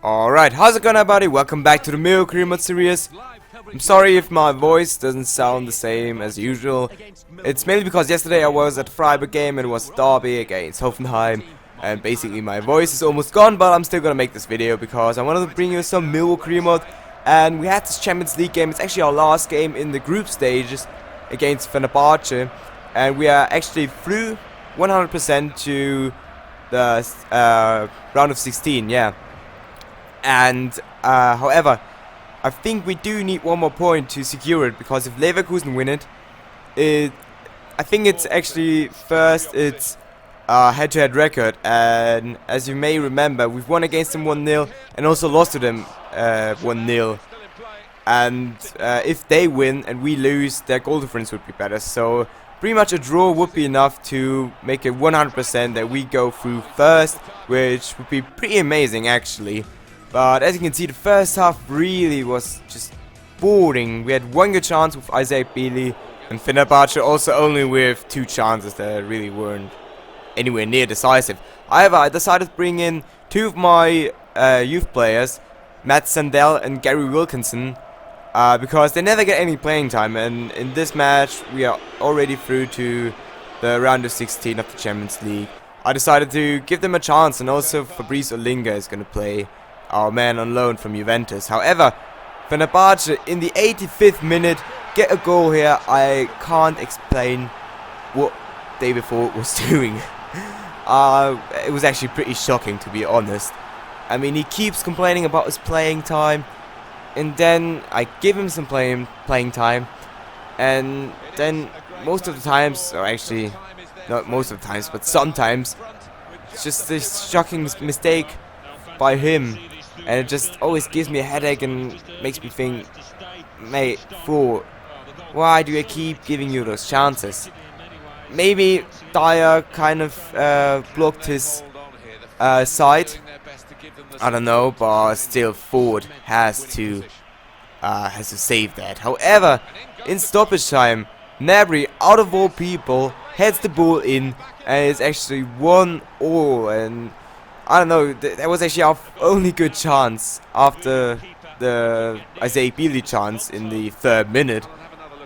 Alright, how's it going everybody? Welcome back to the MILLWALL series. I'm sorry if my voice doesn't sound the same as usual. It's mainly because yesterday I was at the Freiburg game and it was a derby against Hoffenheim. And basically my voice is almost gone, but I'm still gonna make this video because I wanted to bring you some MILLWALL. And we had this Champions League game. It's actually our last game in the group stages against Fenerbahce. And we are actually through 100% to the round of 16, yeah. And however, I think we do need one more point to secure it, because if Leverkusen win it, I think it's actually first it's head-to-head record, and as you may remember, we've won against them 1-0 and also lost to them 1-0. And if they win and we lose, their goal difference would be better. So pretty much a draw would be enough to make it 100% that we go through first, which would be pretty amazing actually. But as you can see, the first half really was just boring. We had one good chance with Isaac Bealey, and Fenerbahce also only with 2 chances that really weren't anywhere near decisive. However, I decided to bring in 2 of my youth players, Matt Sandell and Gary Wilkinson, because they never get any playing time, and in this match we are already through to the round of 16 of the Champions League. I decided to give them a chance, and also Fabrice Olinga is going to play, our man on loan from Juventus. However, Fenerbahce in the 85th minute get a goal here. I can't explain what David Ford was doing. It was actually pretty shocking, to be honest. I mean, he keeps complaining about his playing time, and then I give him some playing time, and then most of the times, or actually not most of the times, but sometimes, it's just this shocking mistake by him. And it just always gives me a headache and makes me think, mate, Ford, why do I keep giving you those chances? Maybe Dyer kind of blocked his side. I don't know, but still Ford has to save that. However, in stoppage time, Gnabry, out of all people, heads the ball in, and it's actually 1-1. And I don't know, that was actually our only good chance after the Isaac Bealey chance in the 3rd minute.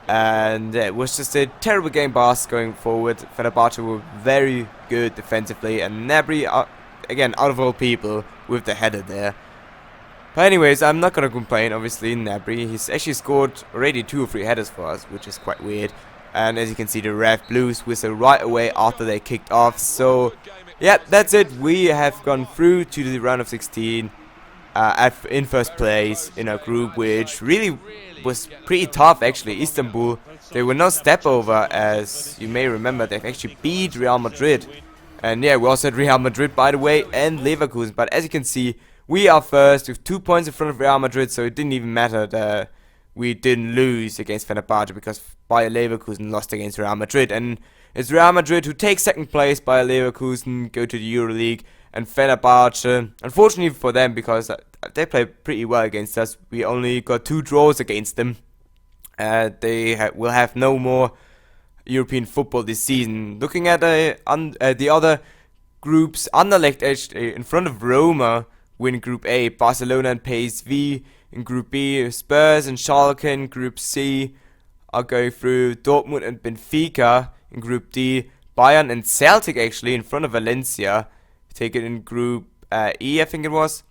And it was just a terrible game by us going forward. Fenerbahce were very good defensively, and Gnabry, again, out of all people, with the header there. But anyways, I'm not gonna complain, obviously. Gnabry, he's actually scored already 2 or 3 headers for us, which is quite weird. And as you can see, the ref blues whistle right away after they kicked off. So yeah, that's it. We have gone through to the round of 16 in first place in our group, which really was pretty tough actually. Istanbul, they were no step over, as you may remember. They've actually beat Real Madrid. And yeah, we also had Real Madrid, by the way, and Leverkusen. But as you can see, we are first with 2 points in front of Real Madrid, so it didn't even matter that we didn't lose against Fenerbahce, because Bayer Leverkusen lost against Real Madrid. And it's Real Madrid who takes 2nd place. Bayer Leverkusen go to the EuroLeague, and Fenerbahce, unfortunately for them, because they played pretty well against us, we only got 2 draws against them. They will have no more European football this season. Looking at the other groups, Anderlecht actually in front of Roma win Group A, Barcelona and PSV in Group B, Spurs and Schalke in Group C are going through, Dortmund and Benfica in Group D, Bayern and Celtic actually in front of Valencia, take it in Group E, I think it was,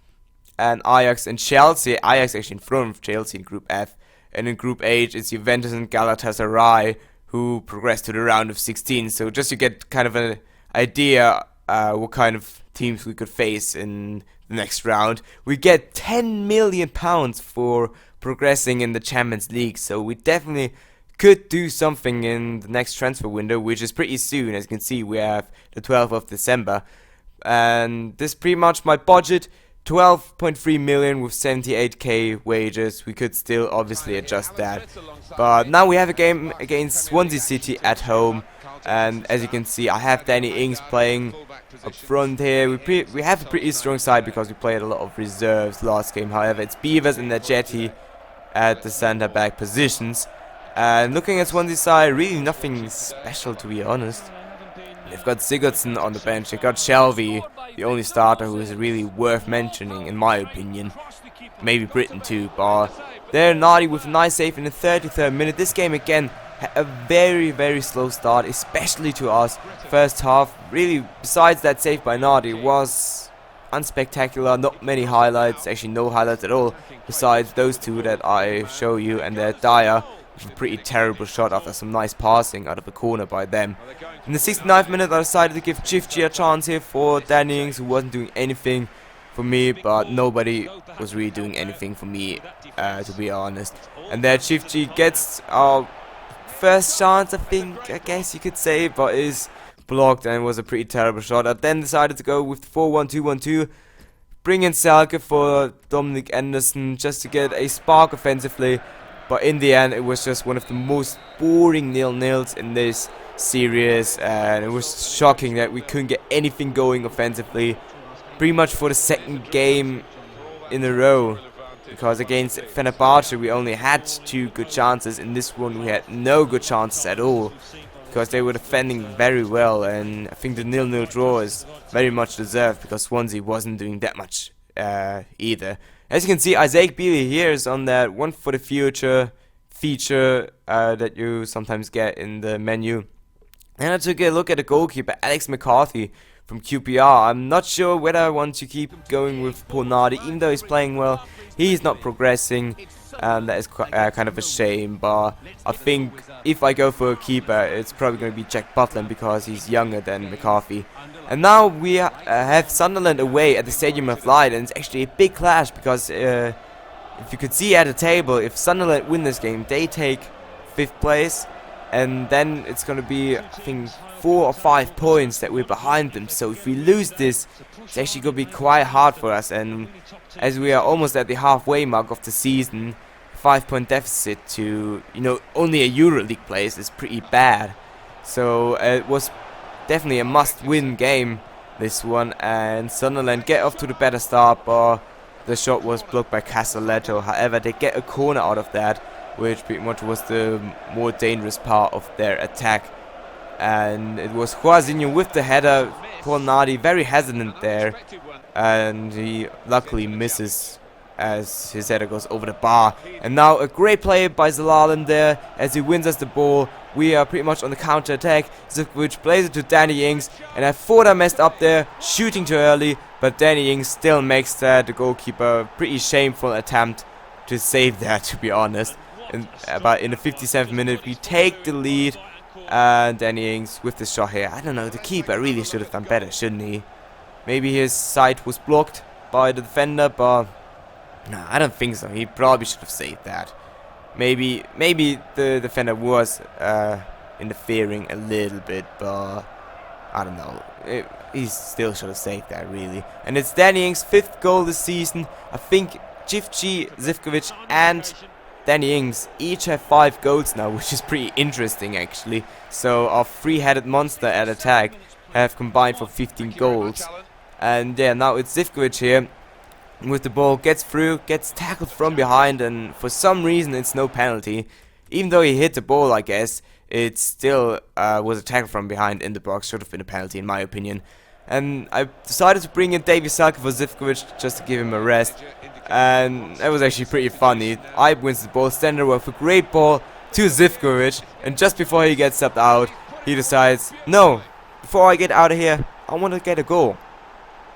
and Ajax and Chelsea. Ajax actually in front of Chelsea in Group F, and in Group H it's Juventus and Galatasaray who progress to the round of 16. So just to get kind of an idea what kind of teams we could face in the next round, we get £10 million for progressing in the Champions League. So we definitely could do something in the next transfer window, which is pretty soon. As you can see, we have the 12th of December. And this is pretty much my budget. 12.3 million with 78k wages. We could still obviously adjust that, but now we have a game against Swansea City at home, and as you can see, I have Danny Ings playing up front here. We have a pretty strong side because we played a lot of reserves last game. However, it's Beavers and Najeti at the centre back positions, and looking at Swansea side, really nothing special, to be honest. They've got Sigurdsson on the bench. They've got Shelby, the only starter who is really worth mentioning, in my opinion. Maybe Britain too, but they're naughty with a nice save in the 33rd minute. This game again had a very slow start, especially to us. First half, really, besides that save by Nardi, was unspectacular. Not many highlights, actually no highlights at all, besides those two that I show you, and they're Dyer with a pretty terrible shot after some nice passing out of the corner by them. In the 69th minute, I decided to give Chifchi a chance here for Danny Ings, who wasn't doing anything for me, but nobody was really doing anything for me, to be honest. And there Chifchi gets our first chance, I guess you could say, but is blocked, and it was a pretty terrible shot. I then decided to go with the 4-1-2-1-2, bring in Selke for Dominic Anderson just to get a spark offensively, but in the end it was just one of the most boring 0-0s in this series, and it was shocking that we couldn't get anything going offensively pretty much for the second game in a row, because against Fenerbahce we only had 2 good chances. In this one we had no good chances at all, because they were defending very well, and I think the 0-0 draw is very much deserved, because Swansea wasn't doing that much either. As you can see, Isaac Bealey here is on that one for the future feature that you sometimes get in the menu. And I took a look at the goalkeeper, Alex McCarthy from QPR. I'm not sure whether I want to keep going with Polnardi, even though he's playing well. He's not progressing, and that is kind of a shame. But I think if I go for a keeper, it's probably going to be Jack Butland, because he's younger than McCarthy. And now we have Sunderland away at the Stadium of Light, and it's actually a big clash, because if you could see at the table, if Sunderland win this game, they take 5th place, and then it's going to be, I think, 4 or 5 points that we're behind them. So if we lose this, it's actually going to be quite hard for us, and as we are almost at the halfway mark of the season, 5-point deficit to, only a EuroLeague place is pretty bad. So it was definitely a must-win game, this one, and Sunderland get off to the better start, but the shot was blocked by Castelletto. However, they get a corner out of that, which pretty much was the more dangerous part of their attack. And it was Juazinho with the header. Polnardi very hesitant there, and he luckily misses as his header goes over the bar. And now a great play by Zelalem there as he wins us the ball. We are pretty much on the counter attack. Zivkovic plays it to Danny Ings, and I thought I messed up there, shooting too early, but Danny Ings still makes the goalkeeper a pretty shameful attempt to save that, to be honest. But in the 57th minute we take the lead, and Danny Ings with the shot here. I don't know, the keeper really should have done better, shouldn't he? Maybe his sight was blocked by the defender, but no, I don't think so. He probably should have saved that. Maybe the defender was interfering a little bit, but I don't know. He still should have saved that, really. And it's Danny Ings' 5th goal this season. I think Chifchi, Zivkovic and Danny Ings each have 5 goals now, which is pretty interesting actually. So our 3-headed monster at attack have combined for 15 goals. And yeah, now it's Zivkovic here with the ball, gets through, gets tackled from behind, and for some reason it's no penalty. Even though he hit the ball, I guess, it still was a tackle from behind in the box. Should have been a penalty in my opinion. And I decided to bring in Davy Selke for Zivkovic just to give him a rest. And that was actually pretty funny. I wins the ball, standing with a great ball to Zivkovic, and just before he gets subbed out, he decides, no, before I get out of here, I want to get a goal.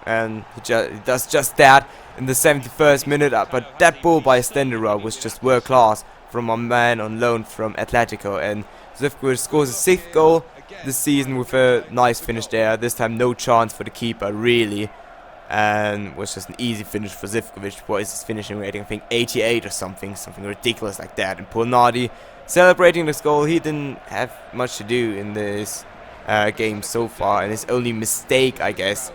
And he does just that in the 71st minute. But that ball by Stenderer was just world class from a man on loan from Atletico, and Zivkovic scores a 6th goal this season with a nice finish there. This time no chance for the keeper really, and was just an easy finish for Zivkovic. What is his finishing rating? I think 88 or something ridiculous like that. And Polnardi celebrating this goal. He didn't have much to do in this game so far, and his only mistake, I guess,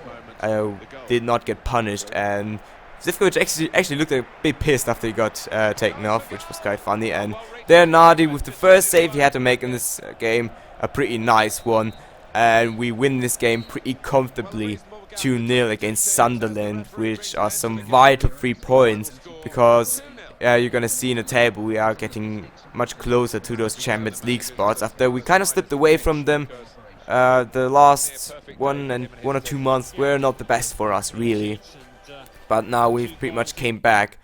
did not get punished. And Zivkovic actually looked a bit pissed after he got taken off, which was quite funny. And there Nardi with the first save he had to make in this game, a pretty nice one, and we win this game pretty comfortably 2-0 against Sunderland, which are some vital 3 points, because you're gonna see in the table we are getting much closer to those Champions League spots after we kind of slipped away from them The last 1 or 2 months were not the best for us, really. But now we've pretty much came back.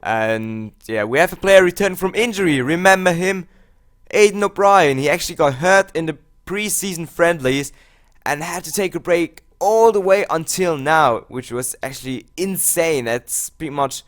And yeah, we have a player return from injury. Remember him? Aiden O'Brien. He actually got hurt in the preseason friendlies and had to take a break all the way until now, which was actually insane. That's pretty much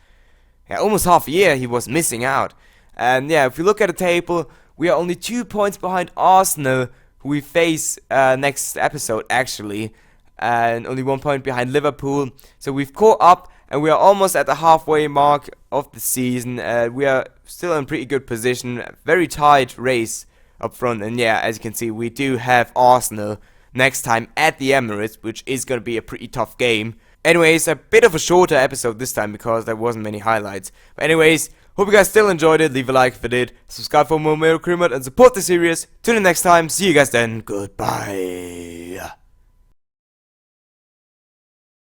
almost half a year he was missing out. And yeah, if we look at the table, we are only 2 points behind Arsenal, who we face next episode actually, and only 1 point behind Liverpool. So we've caught up, and we are almost at the halfway mark of the season. We are still in pretty good position, very tight race up front. And yeah, as you can see, we do have Arsenal next time at the Emirates, which is going to be a pretty tough game. Anyways, a bit of a shorter episode this time because there wasn't many highlights. But anyways, hope you guys still enjoyed it. Leave a like if you did, subscribe for more Miracle Remote, and support the series. Till the next time, see you guys then. Goodbye.